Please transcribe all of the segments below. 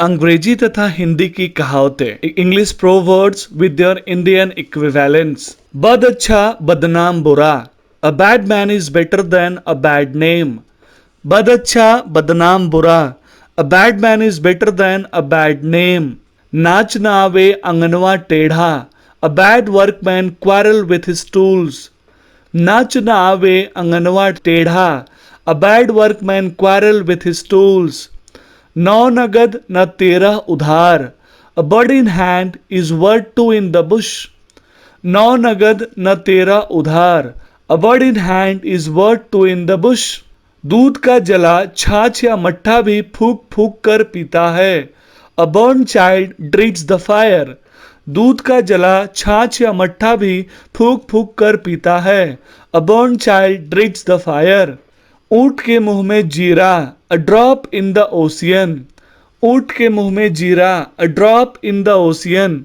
अंग्रेजी तथा हिंदी की कहावतें, English proverbs with their Indian equivalents. बद अच्छा बदनाम बुरा, a bad man is better than a bad name. बद अच्छा बदनाम बुरा, a bad man is better than a bad name. नाच न आवे अंगनवा टेढ़ा, a bad workman quarrel with his tools. नाच न आवे अंगनवा टेढ़ा, a bad workman quarrel with his tools. नौ नगद न तेरह उधार, a bird in hand is worth two in the bush. नौ नगद न तेरह उधार, a bird in hand is worth two in the bush. दूध का जला छाछ या मट्ठा भी फूक फूक कर पीता है, a burn child drinks the fire. दूध का जला छाछ या मट्ठा भी फूक फूक कर पीता है, a burn child drinks the fire. ऊंट के मुंह में जीरा, a drop in the ocean. ऊंट के मुंह में जीरा, a drop in the ocean.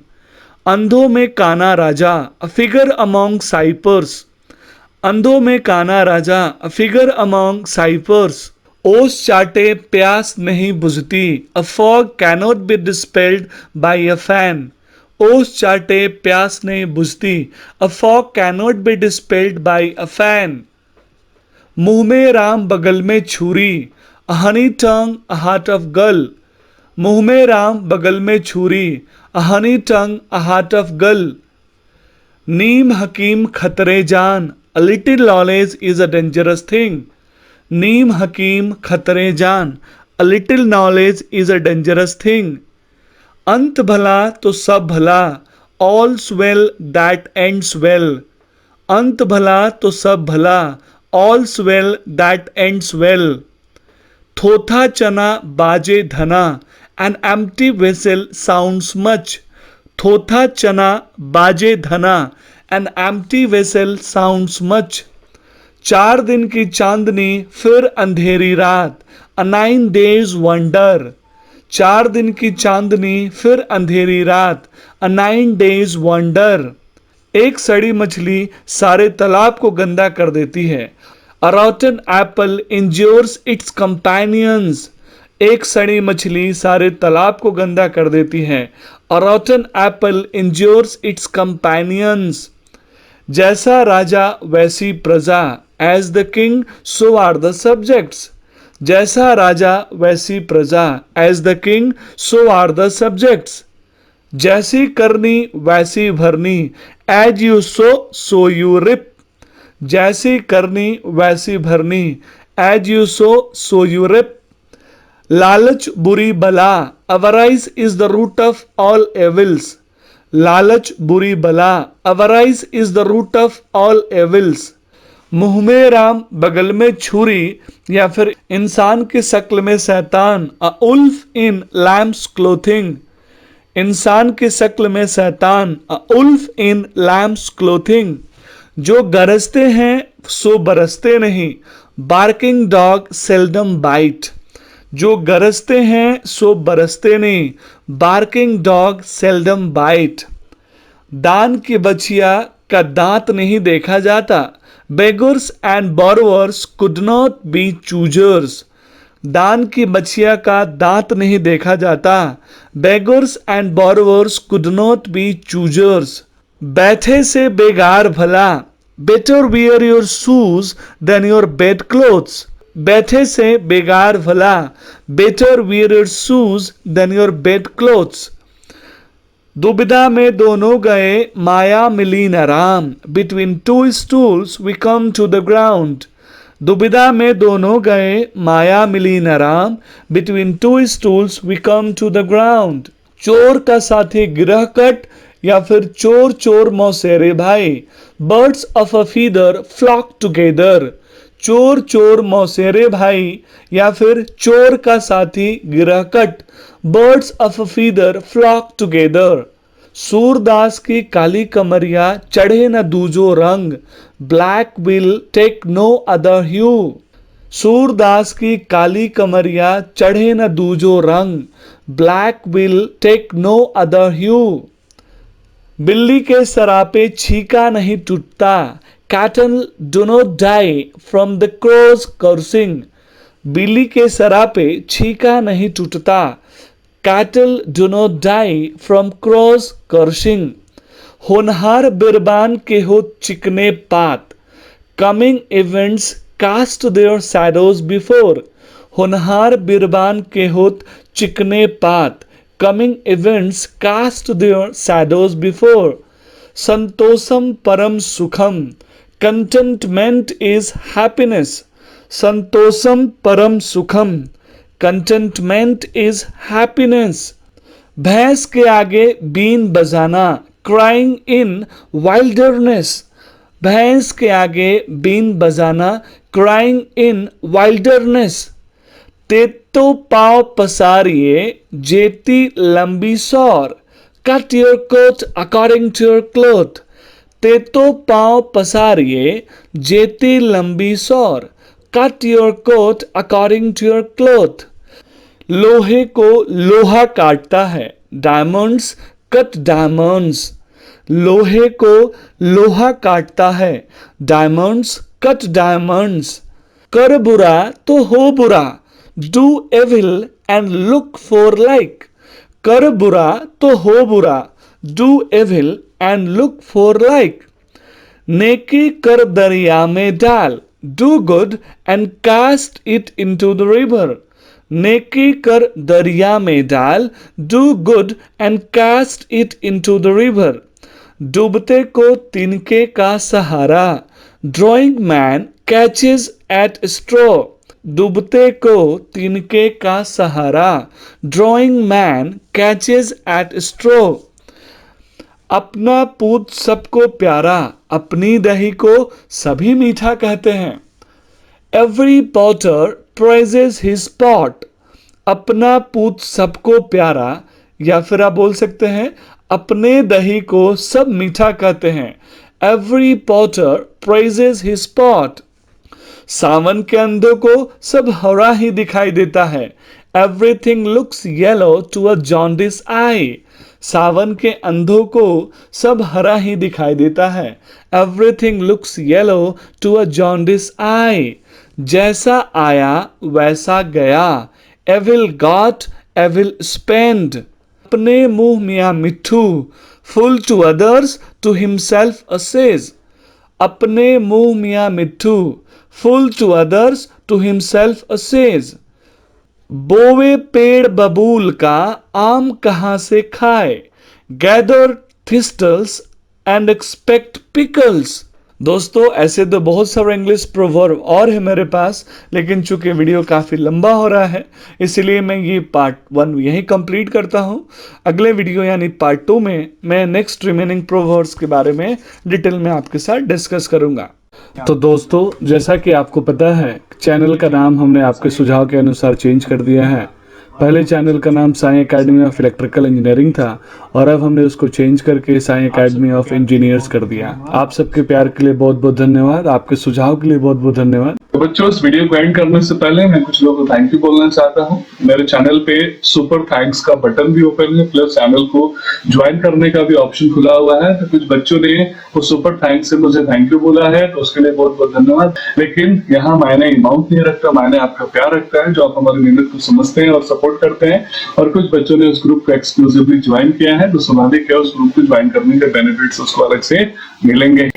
अंधों में काना राजा, अ फिगर अमॉन्ग साइपर्स। अंधों में काना राजा, अ फिगर अमॉन्ग साइपर्स। ओस चाटे प्यास नहीं बुझती, a fog cannot be dispelled by a fan. ओस चाटे प्यास नहीं बुझती, a fog cannot be dispelled by a fan. मुंह में राम बगल में छुरी, a honey tongue a heart of gall. मुंह में राम बगल में छुरी, a honey tongue a heart of gall. नीम हकीम खतरे जान, a little knowledge is a dangerous thing. नीम हकीम खतरे जान, a little knowledge is a dangerous thing. अंत भला तो सब भला, all's well that ends well. अंत भला तो सब भला, all's well that ends well. थोथा चना बाजे धना, an empty vessel sounds much. थोथा चना बाजे धना, an empty vessel sounds much. 4 दिन की चांदनी फिर अंधेरी रात, अ 9 days वंडर। 4 दिन की चांदनी फिर अंधेरी रात, अ 9 days वंडर। एक सड़ी मछली सारे तालाब को गंदा कर देती है, a rotten apple injures its companions. एक सड़ी मछली सारे तालाब को गंदा कर देती है, a rotten apple injures its companions. जैसा राजा वैसी प्रजा, as the king so are the subjects. जैसा राजा वैसी प्रजा, as the king so are the subjects. जैसी करनी वैसी भरनी, as you sow you reap. जैसी करनी वैसी भरनी, as you sow you reap. लालच बुरी बला, avarice is the root of all evils. लालच बुरी बला, avarice is the root of all evils. मुंह में राम बगल में छुरी, या फिर इंसान की शक्ल में शैतान, अ उल्फ इन लैम्स क्लोथिंग। इंसान की शक्ल में शैतान, अ उल्फ इन लैम्स क्लोथिंग। जो गरजते हैं सो बरसते नहीं, बार्किंग डॉग सेल्डम बाइट। जो गरजते हैं सो बरसते नहीं, बार्किंग डॉग सेल्डम बाइट। दान की बछिया का दांत नहीं देखा जाता, beggars and borrowers could not be choosers. दान की बछिया का दांत नहीं देखा जाता, beggars and borrowers could not be choosers. बैठे से बेगार भला, better wear your shoes than your bed clothes. बैठे से बेगार भला, better wear your shoes than your bed clothes. दुविधा में दोनों गए माया मिली न Ram, between two stools we come to the ground. दुविधा में दोनों गए माया मिली न Ram, between two stools we come to the ground. चोर का साथी गिरह कट, या फिर चोर चोर मौसेरे भाई, birds of a feather flock together. चोर चोर मौसेरे भाई, या फिर चोर का साथी गिरह कट, birds of a feather flock together. Surdas की काली कमरिया चढ़े न दूजो रंग, black will take no other hue. Surdas की काली कमरिया चढ़े न दूजो रंग, black will take no other hue. बिल्ली के सरापे छीका नहीं टूटता, cattle do not die from the crows cursing. बिल्ली के सरापे छीका नहीं टूटता, cattle do not die from cross cursing. होनहार बिरबान के हो चिकने पात, coming events cast their shadows before. होनहार बिरबान के होत चिकने पात, coming events cast their shadows before. संतोषम परम सुखम, contentment is happiness. संतोषम परम सुखम, contentment is happiness. भैंस के आगे बीन बजाना, crying in wilderness. भैंस के आगे बीन बजाना, crying in wilderness. तेतो पाव पसारिए जेती लंबी सौर, cut your coat according to your cloth. तेतो पाव पसारिए जेती लंबी सौर, cut your coat according to your cloth. लोहे को लोहा काटता है, diamonds cut diamonds. लोहे को लोहा काटता है, diamonds cut diamonds. कर बुरा तो हो बुरा, do evil and look for like. कर बुरा तो हो बुरा, do evil and look for like. नेकी कर दरिया में डाल, do good and cast it into the river. नेकी कर दरिया में डाल, do good and cast it into the river. डूबते को तिनके का सहारा, drawing man catches at straw. डूबते को तिनके का सहारा, drawing man catches at straw. अपना पूत सबको प्यारा, अपनी दही को सभी मीठा कहते हैं. Every potter praises his pot. अपना पूत सबको प्यारा, या फिर आप बोल सकते हैं अपने दही को सब मीठा कहते हैं. Every potter praises his pot. सावन के अंधों को सब हरा ही दिखाई देता है. Everything looks yellow to a jaundiced eye. सावन के अंधों को सब हरा ही दिखाई देता है. Everything looks yellow to a jaundiced eye. जैसा आया वैसा गया. Evil got, evil spent. अपने मुंह मियाँ मिट्ठू, full to others, to himself a says. अपने मुंह मियाँ मिट्ठू, full to others, to himself a says. बोवे पेड़ बबूल का आम कहाँ से खाए, gather thistles and expect pickles. दोस्तों ऐसे तो बहुत सारे इंग्लिश प्रोवर्ब और है मेरे पास, लेकिन चूंकि वीडियो काफ़ी लंबा हो रहा है इसलिए मैं ये पार्ट 1 यहीं कंप्लीट करता हूँ. अगले वीडियो यानी पार्ट 2 में मैं नेक्स्ट रिमेनिंग प्रोवर्ब्स के बारे में डिटेल में आपके साथ डिस्कस करूँगा. तो दोस्तों जैसा कि आपको पता है चैनल का नाम हमने आपके सुझाव के अनुसार चेंज कर दिया है. पहले चैनल का नाम Sai academy of electrical engineering था और अब हमने उसको चेंज करके साई एकेडमी ऑफ इंजीनियर्स कर दिया. आप सबके प्यार के लिए बहुत बहुत धन्यवाद, आपके सुझाव के लिए बहुत बहुत धन्यवाद. तो बच्चों इस वीडियो को एंड करने से पहले मैं कुछ लोगों को थैंक यू बोलना चाहता हूँ. मेरे चैनल पे सुपर थैंक्स का बटन भी ओपन है, प्लस चैनल को ज्वाइन करने का भी ऑप्शन खुला हुआ है. तो कुछ बच्चों ने वो सुपर थैंक्स से मुझे थैंक यू बोला है, तो उसके लिए बहुत बहुत धन्यवाद. लेकिन यहाँ मायने अमाउंट नहीं रखता, मायने आपका प्यार रखता है जो आप हमारी मेहनत को समझते हैं और सपोर्ट करते हैं. और कुछ बच्चों ने उस ग्रुप को एक्सक्लूसिवली ज्वाइन किया है, तो स्वाभाविक है उस ग्रुप को ज्वाइन करने के बेनिफिट्स उसको अलग से मिलेंगे.